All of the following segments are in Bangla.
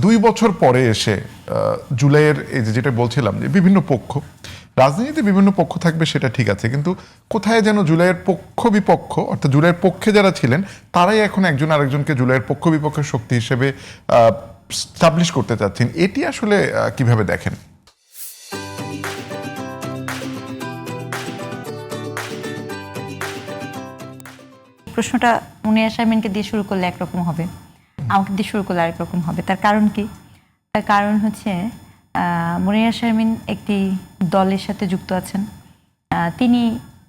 2 বছর পরে এসে জুলাইয়ের এই যেটা বলছিলাম যে বিভিন্ন পক্ষ, রাজনীতিতে বিভিন্ন পক্ষ থাকবে সেটা ঠিক আছে, কিন্তু কোথায় যেন জুলাইয়ের পক্ষ বিপক্ষ, অর্থাৎ জুলাইয়ের পক্ষে যারা ছিলেন তারাই এখন একজন আরেকজনকে জুলাইয়ের পক্ষ বিপক্ষের শক্তি হিসেবে স্টাবলিশ করতে চাচ্ছেন। এটি আসলে কিভাবে দেখেন? প্রশ্নটা মুনিয়া শারমিনকে দিয়ে শুরু করলে একরকম হবে, আমাকে দিয়ে শুরু করলে আরেক রকম হবে। তার কারণ কি? তার কারণ হচ্ছে মুনিয়া শারমিন একটি দলের সাথে যুক্ত আছেন। তিনি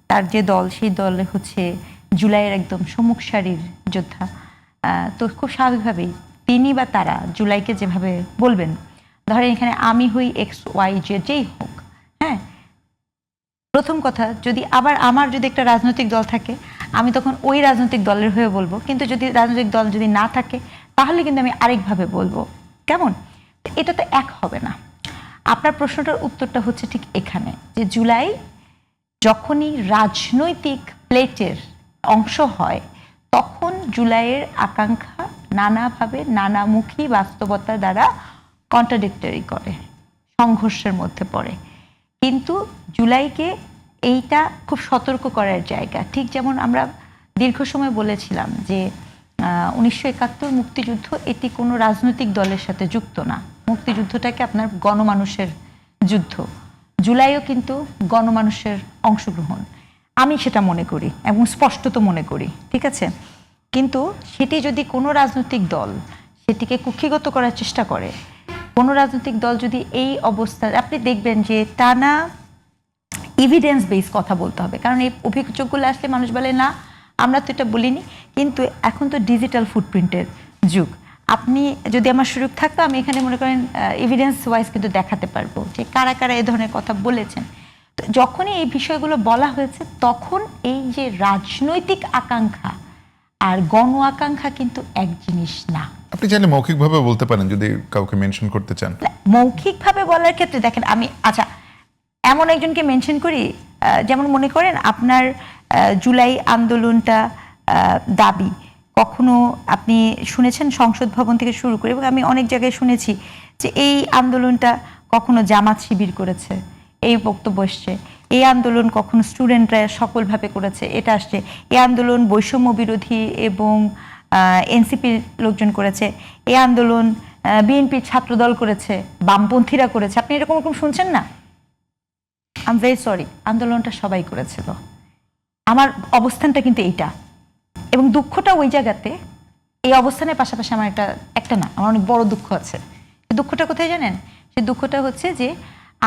তার যে দল, সেই দলে হচ্ছে জুলাইয়ের একদম সম্মুখ সারির যোদ্ধা। তো খুব স্বাভাবিকভাবেই তিনি বা তারা জুলাইকে যেভাবে বলবেন, ধরেন এখানে আমি হই XY যেই হোক, হ্যাঁ, প্রথম কথা যদি আবার আমার যদি একটা রাজনৈতিক দল থাকে আমি তখন ওই রাজনৈতিক দলের হয়ে বলবো, কিন্তু যদি রাজনৈতিক দল যদি না থাকে তাহলে কিন্তু আমি আরেকভাবে বলবো। কেমন? এটা তো এক হবে না। আপনার প্রশ্নটার উত্তরটা হচ্ছে ঠিক এখানে, যে জুলাই যখনই রাজনৈতিক প্লেটের অংশ হয় তখন জুলাইয়ের আকাঙ্ক্ষা নানাভাবে নানামুখী বাস্তবতা দ্বারা কন্ট্রাডিক্টরি করে, সংঘর্ষের মধ্যে পড়ে। কিন্তু জুলাইকে এইটা খুব সতর্ক করার জায়গা। ঠিক যেমন আমরা দীর্ঘ সময় বলেছিলাম যে 1971 মুক্তিযুদ্ধ এটি কোনো রাজনৈতিক দলের সাথে যুক্ত না, মুক্তিযুদ্ধটাকে আপনার গণমানুষের যুদ্ধ। জুলাইও কিন্তু গণমানুষের অংশগ্রহণ, আমি সেটা মনে করি এবং স্পষ্টত মনে করি, ঠিক আছে? কিন্তু সেটি যদি কোনো রাজনৈতিক দল সেটিকে কুক্ষিগত করার চেষ্টা করে, কোনো রাজনৈতিক দল যদি এই অবস্থা, আপনি দেখবেন যে টানা এভিডেন্স বেস কথা বলতে হবে, কারণ এই অভিযোগগুলো আসলে মানুষ বলে না আমরা তো এটা বলিনি। কিন্তু এখন তো ডিজিটাল ফুটপ্রিন্টের যুগ, আপনি যদি আমার সুযোগ থাকতো আমি এখানে মনে করেন এভিডেন্স ওয়াইজ কিন্তু দেখাতে পারবো যে কারা কারা এই ধরনের কথা বলেছেন। তো যখনই এই বিষয়গুলো বলা হয়েছে তখন এই যে রাজনৈতিক আকাঙ্ক্ষা আর গণ আকাঙ্ক্ষা কিন্তু এক জিনিস না। আপনি চাইলে মৌখিকভাবে বলতে পারেন যদি কাউকে মেনশন করতে চান। মৌখিকভাবে বলার ক্ষেত্রে দেখেন, আমি আচ্ছা এমন একজনকে মেনশন করি, যেমন মনে করেন আপনার জুলাই আন্দোলনটা দাবি কখনো আপনি শুনেছেন সংসদ ভবন থেকে শুরু করে, এবং আমি অনেক জায়গায় শুনেছি যে এই আন্দোলনটা কখনো জামাত শিবির করেছে, এই বক্তব্য এসছে। এই আন্দোলন কখনো স্টুডেন্টরা সকলভাবে করেছে, এটা আসছে। এই আন্দোলন বৈষম্য বিরোধী এবং এনসিপির লোকজন করেছে, এই আন্দোলন বিএনপির ছাত্রদল করেছে, বামপন্থীরা করেছে। আপনি এরকম এরকম শুনছেন না? আই এম ভেরি সরি, আন্দোলনটা সবাই করেছিল। আমার অবস্থানটা কিন্তু এইটা, এবং দুঃখটা ওই জায়গাতে। এই অবস্থানের পাশাপাশি আমার একটা না, আমার অনেক বড় দুঃখ আছে। দুঃখটা কোথায় জানেন? সেই দুঃখটা হচ্ছে যে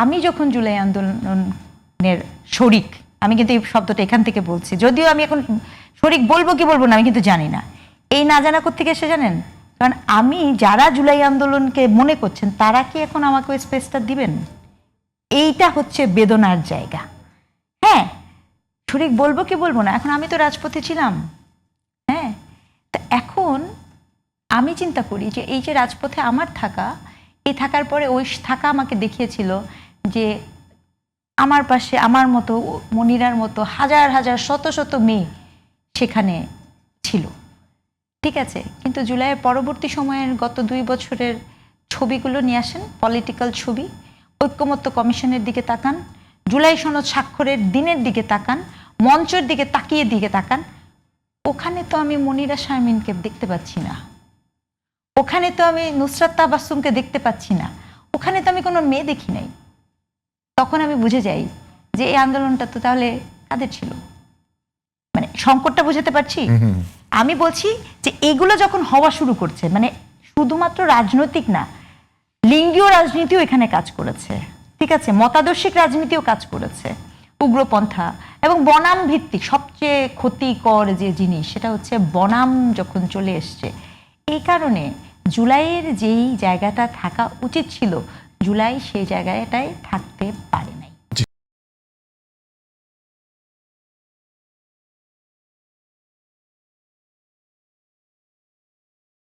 আমি যখন জুলাই আন্দোলনের শরিক, আমি কিন্তু এই শব্দটা এখান থেকে বলছি, যদিও আমি এখন শরিক বলবো কি বলবো না আমি কিন্তু জানি না। এই না জানা কোত্থেকে এসে জানেন? কারণ আমি যারা জুলাই আন্দোলনকে মনে করছেন তারা কি এখন আমাকে ওই স্পেসটা দিবেন? এইটা হচ্ছে বেদনার জায়গা। হ্যাঁ, শরিক বলবো কি বলবো না, এখন আমি তো রাজপথে ছিলাম। হ্যাঁ, তা এখন আমি চিন্তা করি যে এই যে রাজপথে আমার থাকা, এই থাকার পরে ওই থাকা আমাকে দেখিয়েছিল যে আমার পাশে আমার মতো, মনিরার মতো হাজার হাজার শত শত মেয়ে সেখানে ছিল, ঠিক আছে? কিন্তু জুলাইয়ের পরবর্তী সময়ের গত 2 বছরের ছবিগুলো নিয়ে আসেন, পলিটিক্যাল ছবি। ঐক্যমত্য কমিশনের দিকে তাকান, জুলাই সনদ স্বাক্ষরের দিনের দিকে তাকান, মঞ্চের দিকে তাকান। ওখানে তো আমি মনিরা শারমিনকে দেখতে পাচ্ছি না, ওখানে তো আমি নুসরাত তাবাসসুমকে দেখতে পাচ্ছি না, ওখানে তো আমি কোনো মেয়ে দেখি নাই। তখন আমি বুঝে যাই যে এই আন্দোলনটা তো তাহলে কাদের ছিল। মানে সংকটটা বুঝাতে পারছি? আমি বলছি যে এগুলো যখন হওয়া শুরু করছে, মানে শুধুমাত্র রাজনৈতিক না, লিঙ্গীয় রাজনীতিও এখানে কাজ করেছে, ঠিক আছে? মতাদর্শিক রাজনীতিও কাজ করেছে, উগ্রপন্থা এবং বনাম ভিত্তিক। সবচেয়ে ক্ষতিকর যে জিনিস সেটা হচ্ছে বনাম যখন চলে এসছে। এই কারণে জুলাইয়ের যেই জায়গাটা থাকা উচিত ছিল, জুলাই সেই জায়গাটায় থাকতে পারে।